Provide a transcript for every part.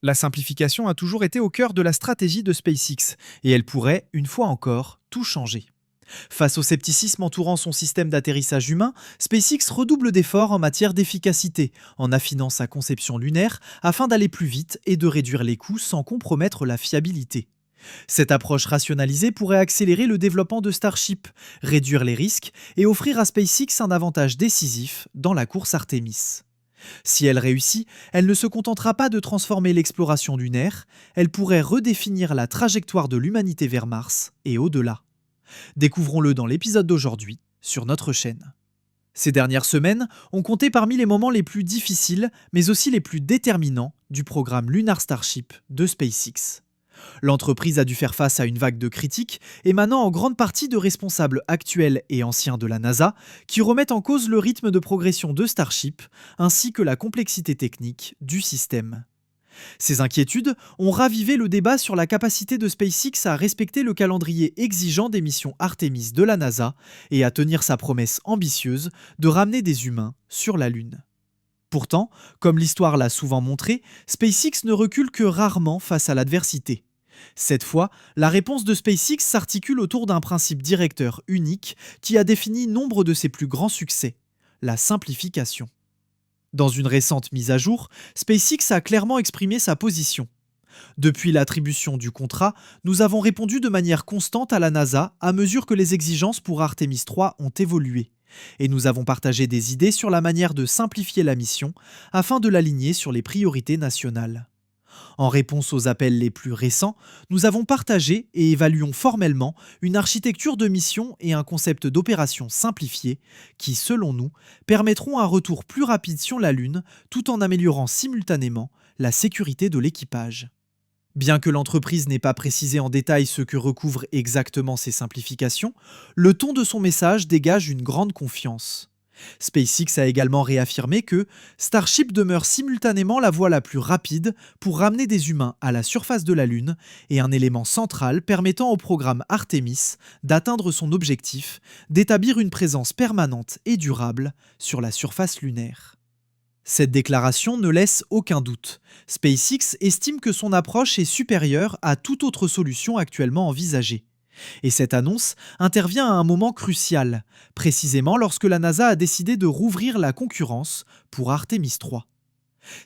La simplification a toujours été au cœur de la stratégie de SpaceX, et elle pourrait, une fois encore, tout changer. Face au scepticisme entourant son système d'atterrissage humain, SpaceX redouble d'efforts en matière d'efficacité, en affinant sa conception lunaire afin d'aller plus vite et de réduire les coûts sans compromettre la fiabilité. Cette approche rationalisée pourrait accélérer le développement de Starship, réduire les risques et offrir à SpaceX un avantage décisif dans la course Artemis. Si elle réussit, elle ne se contentera pas de transformer l'exploration lunaire, elle pourrait redéfinir la trajectoire de l'humanité vers Mars et au-delà. Découvrons-le dans l'épisode d'aujourd'hui sur notre chaîne. Ces dernières semaines ont compté parmi les moments les plus difficiles, mais aussi les plus déterminants du programme Lunar Starship de SpaceX. L'entreprise a dû faire face à une vague de critiques émanant en grande partie de responsables actuels et anciens de la NASA qui remettent en cause le rythme de progression de Starship ainsi que la complexité technique du système. Ces inquiétudes ont ravivé le débat sur la capacité de SpaceX à respecter le calendrier exigeant des missions Artemis de la NASA et à tenir sa promesse ambitieuse de ramener des humains sur la Lune. Pourtant, comme l'histoire l'a souvent montré, SpaceX ne recule que rarement face à l'adversité. Cette fois, la réponse de SpaceX s'articule autour d'un principe directeur unique qui a défini nombre de ses plus grands succès, la simplification. Dans une récente mise à jour, SpaceX a clairement exprimé sa position. Depuis l'attribution du contrat, nous avons répondu de manière constante à la NASA à mesure que les exigences pour Artemis 3 ont évolué. Et nous avons partagé des idées sur la manière de simplifier la mission afin de l'aligner sur les priorités nationales. En réponse aux appels les plus récents, nous avons partagé et évaluons formellement une architecture de mission et un concept d'opération simplifié qui, selon nous, permettront un retour plus rapide sur la Lune tout en améliorant simultanément la sécurité de l'équipage. Bien que l'entreprise n'ait pas précisé en détail ce que recouvrent exactement ces simplifications, le ton de son message dégage une grande confiance. SpaceX a également réaffirmé que Starship demeure simultanément la voie la plus rapide pour ramener des humains à la surface de la Lune et un élément central permettant au programme Artemis d'atteindre son objectif d'établir une présence permanente et durable sur la surface lunaire. Cette déclaration ne laisse aucun doute. SpaceX estime que son approche est supérieure à toute autre solution actuellement envisagée. Et cette annonce intervient à un moment crucial, précisément lorsque la NASA a décidé de rouvrir la concurrence pour Artemis 3.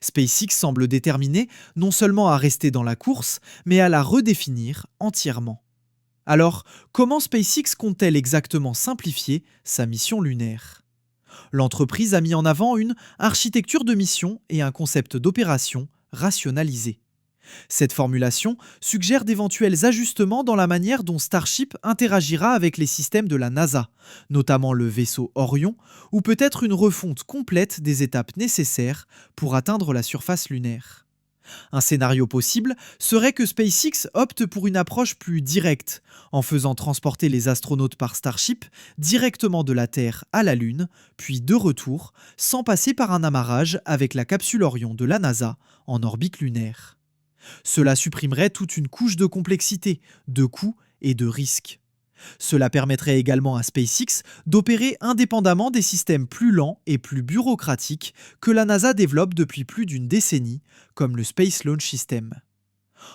SpaceX semble déterminé non seulement à rester dans la course, mais à la redéfinir entièrement. Alors, comment SpaceX compte-t-elle exactement simplifier sa mission lunaire ? L'entreprise a mis en avant une architecture de mission et un concept d'opération rationalisé. Cette formulation suggère d'éventuels ajustements dans la manière dont Starship interagira avec les systèmes de la NASA, notamment le vaisseau Orion, ou peut-être une refonte complète des étapes nécessaires pour atteindre la surface lunaire. Un scénario possible serait que SpaceX opte pour une approche plus directe, en faisant transporter les astronautes par Starship directement de la Terre à la Lune, puis de retour, sans passer par un amarrage avec la capsule Orion de la NASA en orbite lunaire. Cela supprimerait toute une couche de complexité, de coûts et de risques. Cela permettrait également à SpaceX d'opérer indépendamment des systèmes plus lents et plus bureaucratiques que la NASA développe depuis plus d'une décennie, comme le Space Launch System.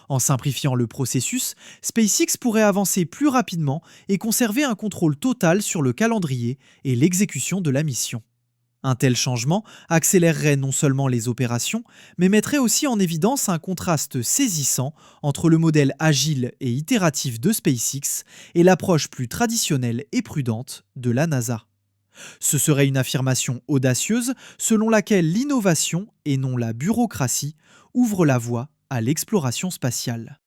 En simplifiant le processus, SpaceX pourrait avancer plus rapidement et conserver un contrôle total sur le calendrier et l'exécution de la mission. Un tel changement accélérerait non seulement les opérations, mais mettrait aussi en évidence un contraste saisissant entre le modèle agile et itératif de SpaceX et l'approche plus traditionnelle et prudente de la NASA. Ce serait une affirmation audacieuse selon laquelle l'innovation, et non la bureaucratie, ouvre la voie à l'exploration spatiale.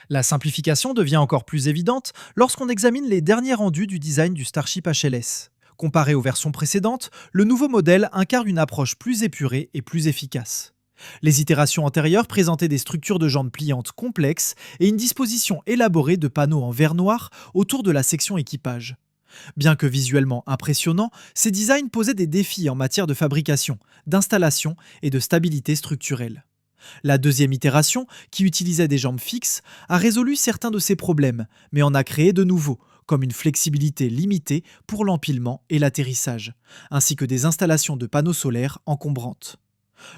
La simplification devient encore plus évidente lorsqu'on examine les derniers rendus du design du Starship HLS. Comparé aux versions précédentes, le nouveau modèle incarne une approche plus épurée et plus efficace. Les itérations antérieures présentaient des structures de jambes pliantes complexes et une disposition élaborée de panneaux en verre noir autour de la section équipage. Bien que visuellement impressionnants, ces designs posaient des défis en matière de fabrication, d'installation et de stabilité structurelle. La deuxième itération, qui utilisait des jambes fixes, a résolu certains de ces problèmes, mais en a créé de nouveaux, comme une flexibilité limitée pour l'empilement et l'atterrissage, ainsi que des installations de panneaux solaires encombrantes.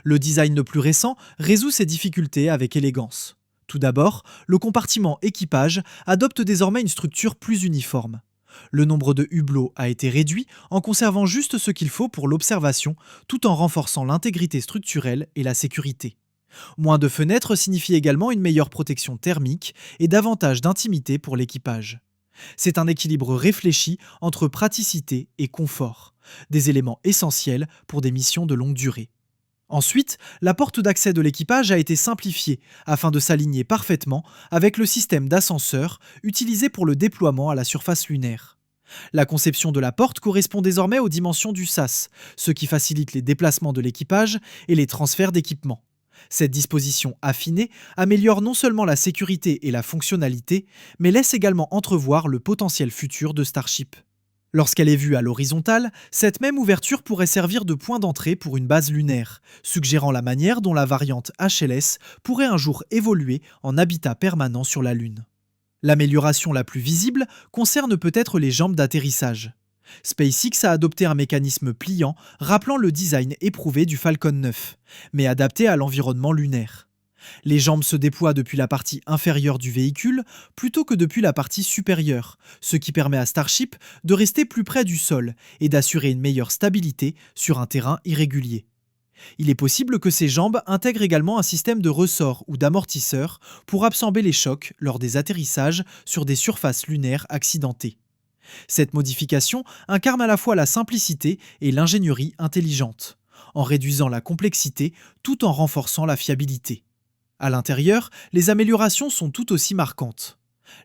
Le design le plus récent résout ces difficultés avec élégance. Tout d'abord, le compartiment équipage adopte désormais une structure plus uniforme. Le nombre de hublots a été réduit en conservant juste ce qu'il faut pour l'observation, tout en renforçant l'intégrité structurelle et la sécurité. Moins de fenêtres signifie également une meilleure protection thermique et davantage d'intimité pour l'équipage. C'est un équilibre réfléchi entre praticité et confort, des éléments essentiels pour des missions de longue durée. Ensuite, la porte d'accès de l'équipage a été simplifiée afin de s'aligner parfaitement avec le système d'ascenseur utilisé pour le déploiement à la surface lunaire. La conception de la porte correspond désormais aux dimensions du SAS, ce qui facilite les déplacements de l'équipage et les transferts d'équipements. Cette disposition affinée améliore non seulement la sécurité et la fonctionnalité, mais laisse également entrevoir le potentiel futur de Starship. Lorsqu'elle est vue à l'horizontale, cette même ouverture pourrait servir de point d'entrée pour une base lunaire, suggérant la manière dont la variante HLS pourrait un jour évoluer en habitat permanent sur la Lune. L'amélioration la plus visible concerne peut-être les jambes d'atterrissage. SpaceX a adopté un mécanisme pliant rappelant le design éprouvé du Falcon 9, mais adapté à l'environnement lunaire. Les jambes se déploient depuis la partie inférieure du véhicule plutôt que depuis la partie supérieure, ce qui permet à Starship de rester plus près du sol et d'assurer une meilleure stabilité sur un terrain irrégulier. Il est possible que ces jambes intègrent également un système de ressort ou d'amortisseur pour absorber les chocs lors des atterrissages sur des surfaces lunaires accidentées. Cette modification incarne à la fois la simplicité et l'ingénierie intelligente, en réduisant la complexité tout en renforçant la fiabilité. À l'intérieur, les améliorations sont tout aussi marquantes.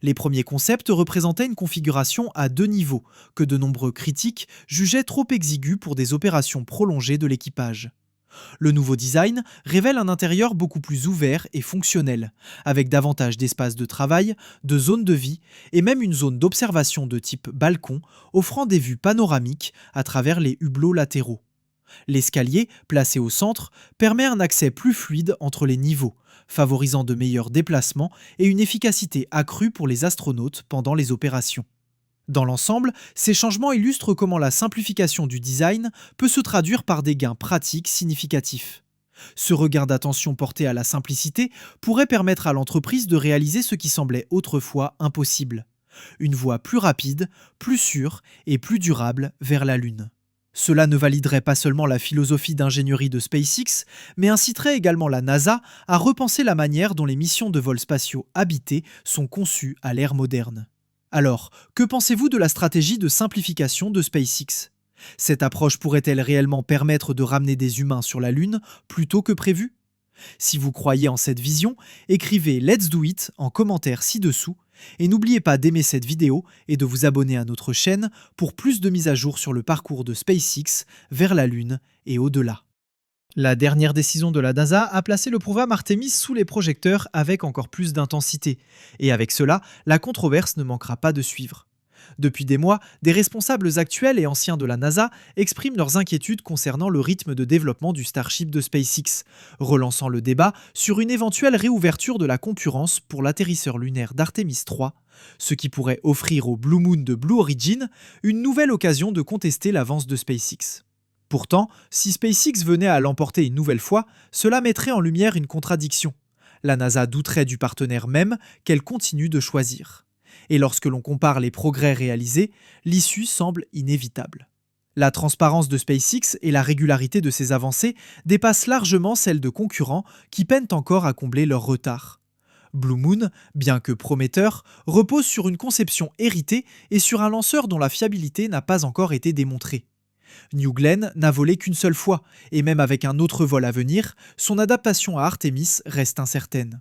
Les premiers concepts représentaient une configuration à 2 niveaux, que de nombreux critiques jugeaient trop exiguë pour des opérations prolongées de l'équipage. Le nouveau design révèle un intérieur beaucoup plus ouvert et fonctionnel, avec davantage d'espaces de travail, de zones de vie et même une zone d'observation de type balcon, offrant des vues panoramiques à travers les hublots latéraux. L'escalier, placé au centre, permet un accès plus fluide entre les niveaux, favorisant de meilleurs déplacements et une efficacité accrue pour les astronautes pendant les opérations. Dans l'ensemble, ces changements illustrent comment la simplification du design peut se traduire par des gains pratiques significatifs. Ce regain d'attention porté à la simplicité pourrait permettre à l'entreprise de réaliser ce qui semblait autrefois impossible. Une voie plus rapide, plus sûre et plus durable vers la Lune. Cela ne validerait pas seulement la philosophie d'ingénierie de SpaceX, mais inciterait également la NASA à repenser la manière dont les missions de vol spatiaux habités sont conçues à l'ère moderne. Alors, que pensez-vous de la stratégie de simplification de SpaceX ? Cette approche pourrait-elle réellement permettre de ramener des humains sur la Lune plus tôt que prévu ? Si vous croyez en cette vision, écrivez Let's Do It en commentaire ci-dessous et n'oubliez pas d'aimer cette vidéo et de vous abonner à notre chaîne pour plus de mises à jour sur le parcours de SpaceX vers la Lune et au-delà. La dernière décision de la NASA a placé le programme Artemis sous les projecteurs avec encore plus d'intensité. Et avec cela, la controverse ne manquera pas de suivre. Depuis des mois, des responsables actuels et anciens de la NASA expriment leurs inquiétudes concernant le rythme de développement du Starship de SpaceX, relançant le débat sur une éventuelle réouverture de la concurrence pour l'atterrisseur lunaire d'Artemis 3, ce qui pourrait offrir au Blue Moon de Blue Origin une nouvelle occasion de contester l'avance de SpaceX. Pourtant, si SpaceX venait à l'emporter une nouvelle fois, cela mettrait en lumière une contradiction. La NASA douterait du partenaire même qu'elle continue de choisir. Et lorsque l'on compare les progrès réalisés, l'issue semble inévitable. La transparence de SpaceX et la régularité de ses avancées dépassent largement celles de concurrents qui peinent encore à combler leur retard. Blue Moon, bien que prometteur, repose sur une conception héritée et sur un lanceur dont la fiabilité n'a pas encore été démontrée. New Glenn n'a volé qu'une seule fois, et même avec un autre vol à venir, son adaptation à Artemis reste incertaine.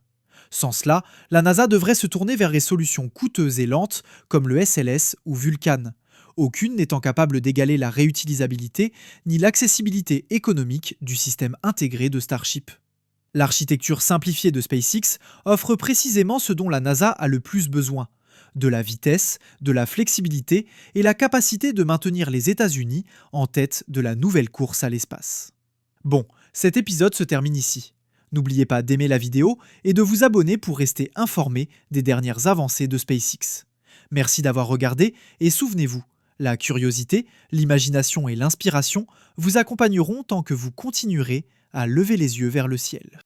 Sans cela, la NASA devrait se tourner vers les solutions coûteuses et lentes comme le SLS ou Vulcan, aucune n'étant capable d'égaler la réutilisabilité ni l'accessibilité économique du système intégré de Starship. L'architecture simplifiée de SpaceX offre précisément ce dont la NASA a le plus besoin: de la vitesse, de la flexibilité et la capacité de maintenir les États-Unis en tête de la nouvelle course à l'espace. Bon, cet épisode se termine ici. N'oubliez pas d'aimer la vidéo et de vous abonner pour rester informé des dernières avancées de SpaceX. Merci d'avoir regardé et souvenez-vous, la curiosité, l'imagination et l'inspiration vous accompagneront tant que vous continuerez à lever les yeux vers le ciel.